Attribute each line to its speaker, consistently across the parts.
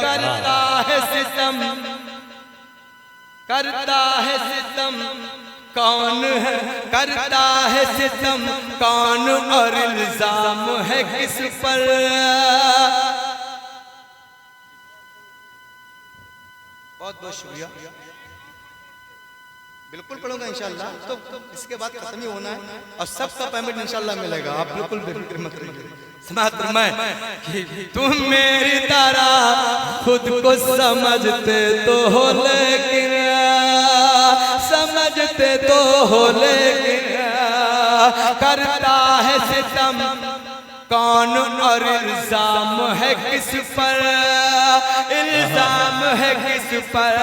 Speaker 1: करता है सितम, करता है सितम कौन है, करता है सितम कौन और इल्जाम है किस पर। बहुत बहुत शुक्रिया, बिल्कुल पढ़ूंगा इंशाल्लाह। तो इसके बाद खत्म ही होना है और सबका पेमेंट इंशाल्लाह मिलेगा, आप बिल्कुल बेफिक्र मत रहिए। समाप्त फरमाएं कि तुम मेरी तरह खुद को समझते तो हो लेकिन, समझते तो हो लेकिन करता है सितम कौन और इल्जाम है किस पर, इल्जाम है किस पर।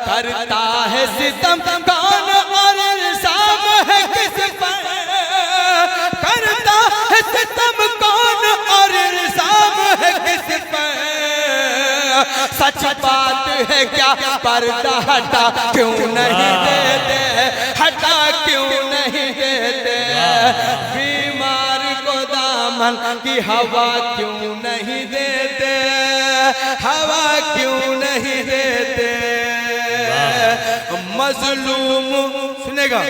Speaker 1: करता है सितम कौन और इल्जाम है किस पर, करता है सितम कौन और इल्जाम है किस पर। सच बात है क्या पर्दा हटा क्यों नहीं देते, हटा क्यों नहीं देते। बीमार को दामन की हवा क्यों नहीं देते, हवा क्यों नहीं देते। मजलूम सुनेगा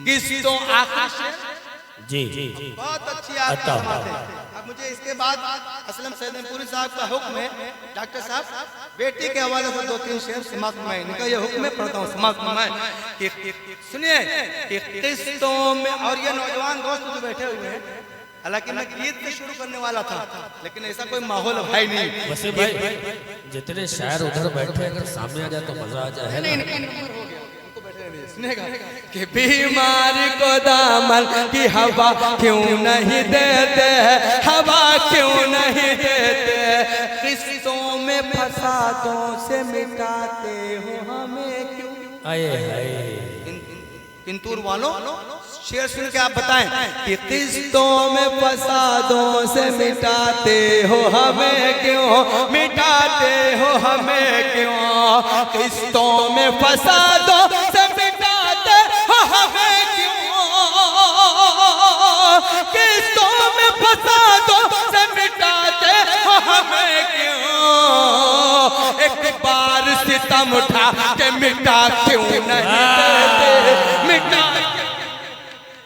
Speaker 1: किस तो आखिर
Speaker 2: जी
Speaker 1: बहुत अच्छी बात है। अब मुझे इसके बाद असलम सैदपुरी साहब का हुक्म है, डॉक्टर साहब बेटी के हवाले से 2-3 शेर समाप्त में इनका ये हुक्म है, पढ़ता हूँ समाप्त में। सुनिए कि किस्तों में, और ये नौजवान दोस्त जो बैठे हुए हैं, हालांकि मैं गीत से शुरू करने वाला था लेकिन ऐसा कोई माहौल भाई नहीं।
Speaker 2: वैसे भाई जितने शायर उधर बैठे अगर सामने आ जाए तो मजा आ जाए।
Speaker 1: सुनेगा कि बीमार को दामन की हवा क्यों नहीं देते, हवा क्यों नहीं देते। किस्तों में फसादों से मिटाते हो हमें क्यों।
Speaker 2: आए हाय
Speaker 1: किंतूर वालों शेर सुन के आप बताएं कि किस्तों में फसादों से मिटाते हो हमें क्यों, मिटाते हो हमें क्यों। किस्तों में फसादों से मिटाते हो हमें क्यों, किस्तों में फसादों से मिटाते हो हमें क्यों। एक बार सितम उठा के मिटा क्यों नहीं देते, मिटा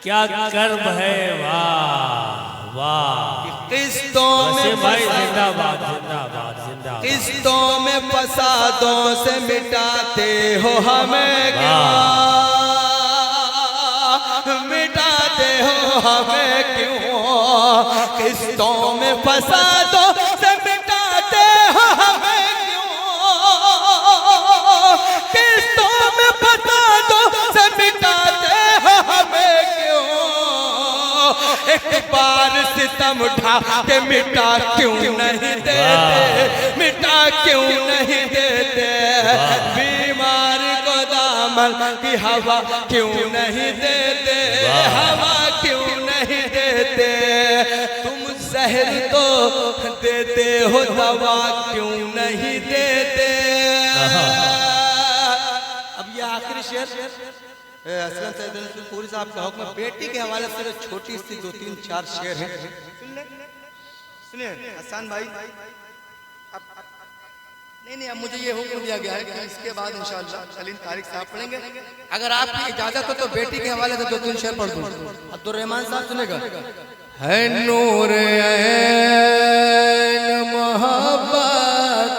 Speaker 2: क्या कर्म है। वाह वाह,
Speaker 1: किस्तों में
Speaker 2: भाई जिंदाबाद जिंदाबाद जिंदाबाद।
Speaker 1: किस्तों में फसादों से मिटाते हो हमें क्यों, मिटाते हो हमें क्यों। किस्तों में फसादों से मिटाते हो हमें क्यों, किस्तों में फसादों से मिटाते हो हमें क्यों। एक बार सितम उठा के मिटा क्यों नहीं देते, मिटा क्यों नहीं देते। बीमार को दामन की हवा क्यों नहीं देते, हवा क्यों नहीं देते। तुम जहर तो देते हो दवा क्यों नहीं देते। अब ये आखिरी शेर असलम सैदपुरी साहब का हुक्म, बेटी के हवाले से छोटी सी 2-3-4 शेर हैं, सुनिए हसन भाई। अब नहीं अब मुझे ये हुक्म दिया गया है कि इसके बाद इंशाअल्लाह सलीम तारिक साहब पढ़ेंगे। अगर आपकी इजाजत हो तो बेटी के हवाले से 2-3 शेर पढ़ दूं। अब्दुर्रहमान साहब सुनेगा। है नूर ऐन मोहब्बत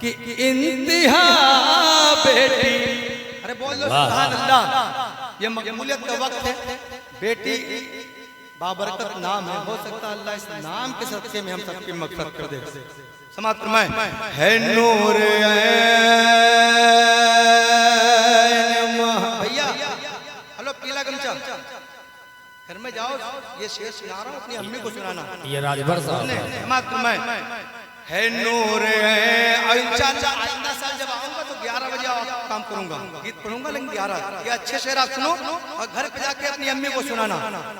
Speaker 1: की इंतहा बेटी। अरे बोल लो सुभान अल्लाह। ये मकबूलियत का वक्त है, बेटी बाबरकत नाम है, हो सकता है अल्लाह इस नाम के सदके में हम सबकी मगफिरत कर दे। समाप्त फरमाएं। है नूर भैया, हेलो पीला गमछा, घर में जाओ, ये शेर सुना रहा हूँ, अपनी अम्मी को सुनाना।
Speaker 2: ये राजभर साहब
Speaker 1: समाप्त फरमाएं। है नूर है, इंशाअल्लाह आइंदा साल जब आऊंगा तो 11 बजे काम करूंगा, गीत पढ़ूंगा, लेकिन 11 ये अच्छे शेर आप सुनो और घर पे जाके अपनी अम्मी को सुनाना,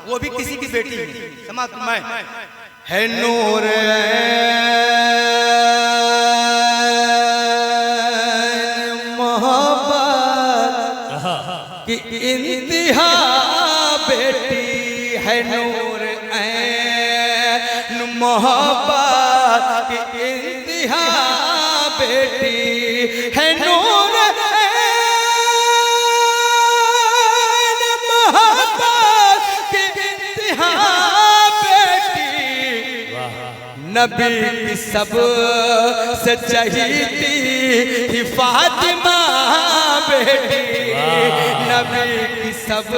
Speaker 1: वो भी किसी की बेटी है। समाप्त फरमाएं। है नूर मोहब्बत की इंतहा बेटी, है नूर ऐन मोहब्बत की इंतहा बेटी है, नूर मोहब्बत की इंतहा बेटी, नबी की सब से चहीती थी फातिमा बेटी, नबी की सब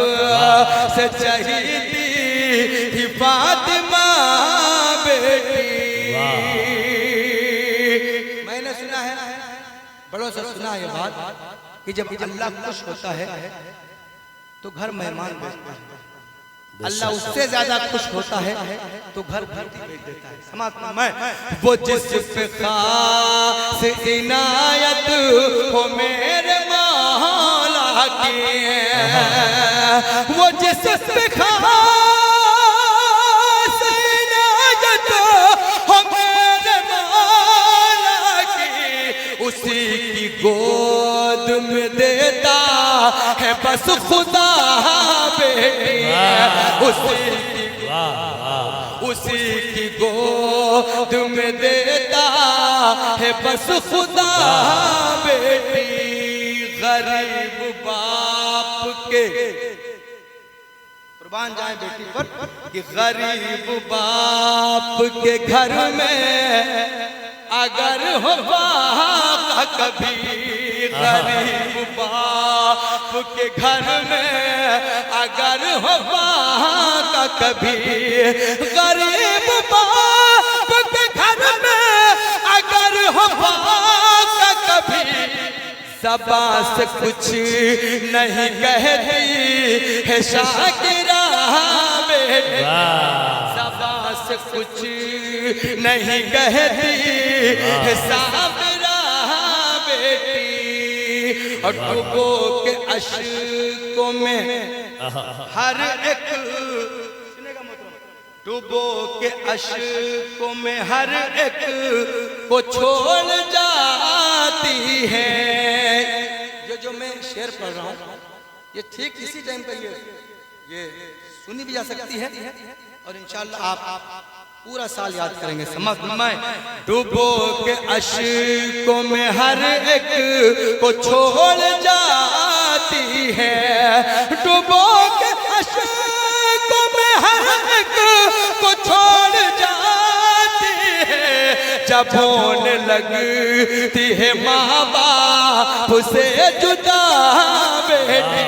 Speaker 1: से चहीती थी फातिमा बेटी। मैंने सुना है, बड़ों से सुना है ये बात कि जब अल्लाह खुश होता है तो घर मेहमान भेजता है, अल्लाह उससे ज्यादा खुश होता है तो घर भर्ती भेज देता है। समाप्त मैं वो जिस पे खास इनायत हो मेरे मौला की, वो जिस पे खास इनायत हो मेरे मौला की, उसी की गोद में देता है बस खुदा बेटी, उसी की गोद में देता है बस खुदा बेटी। गरीब बाप के कुर्बान जाए बेटी पर, कि गरीब बाप के घर में अगर हो कभी, गरीब बाप के घर में अगर हो कभी, गरीब बाप के घर में अगर हो कभी, ज़बां से कुछ नहीं कहती है शाकिरा बेटी, ज़बां से कुछ नहीं कहती है साबिरा बेटी, और डूबो के अश्कों में हर एक, डूबो के अश्कों में हर एक को छोड़ जाती है। जो मैं शेर पढ़ रहा हूँ ये ठीक इसी टाइम पे ये सुनी भी जा सकती है और इंशाअल्लाह आप पूरा साल याद करेंगे। समझ में डूबो के अश्कों में हर एक को छोड़ जाती है, डूबो के अश्कों में हर एक को छोड़ जाती है, जब होने लगती है माँ बाप से जुदा बेटी,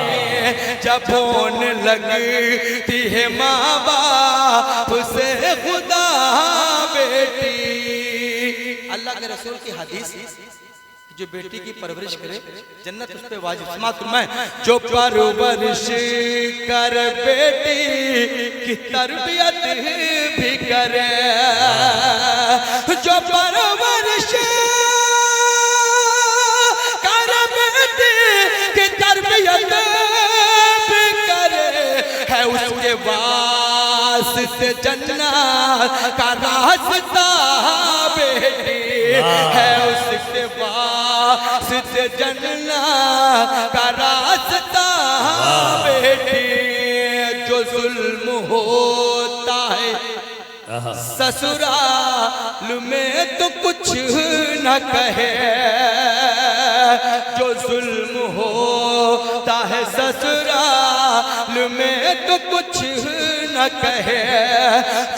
Speaker 1: जब होने लगती है माँ बाप से खुदा बेटी। अल्लाह के रसूल की हदीस, जो बेटी की परवरिश करे जन्नत उस पे वाजिब। समात मैं जो परवरिश कर बेटी की तरबियत भी करे, जो परवरिश कर बेटी की तरबियत भी करे, है उसके वास्ते जन्नत का रास्ता बेटी, है उसके वास्ते जन्नत का रास्ता बेटी। जो जुल्म होता है ससुराल में तो कुछ न कहे, जो जुल्म होता है ससुराल में तो कुछ न कहे,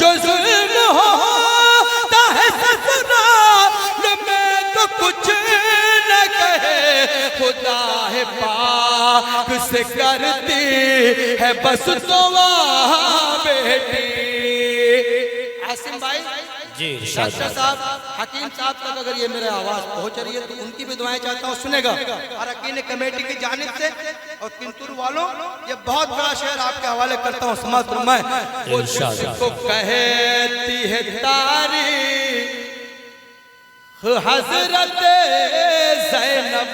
Speaker 1: जो जुल्म होता है ससुराल में तो कुछ न कहे, खुदा है पाक से करती है बस दुआ बेटी। आसिम भाई
Speaker 2: जी,
Speaker 1: डॉक्टर साहब, हकीम साहब तक अगर ये मेरा आवाज पहुंच रही है तो उनकी भी दुआएं चाहता हूँ सुनेगा। अरकीन कमेटी की जानिब से और किंतुर वालों ये बहुत बड़ा शेर आपके हवाले करता हूँ। समाज मैं वो जिसको कहती है तारीख हजरत ज़ैनब,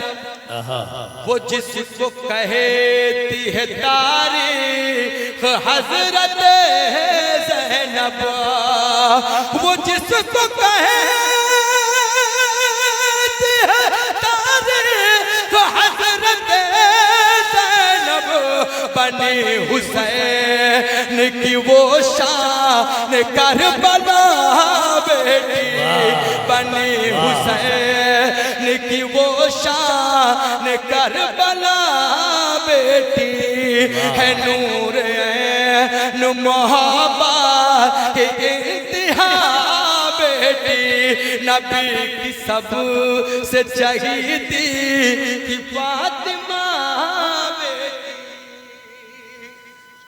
Speaker 1: वो जिसको कहती है तारीख हजरत ज़ैनब, वो जिसको कहती है तारीख हजरत ज़ैनब, बनी हुसैन की वो शान करबला बेटी, बनी हुसैन की वो शान करबला बेटी है, नूर ऐन मोहब्बत के इंतहा बेटी, नबी की सब से चहीती की फातिमा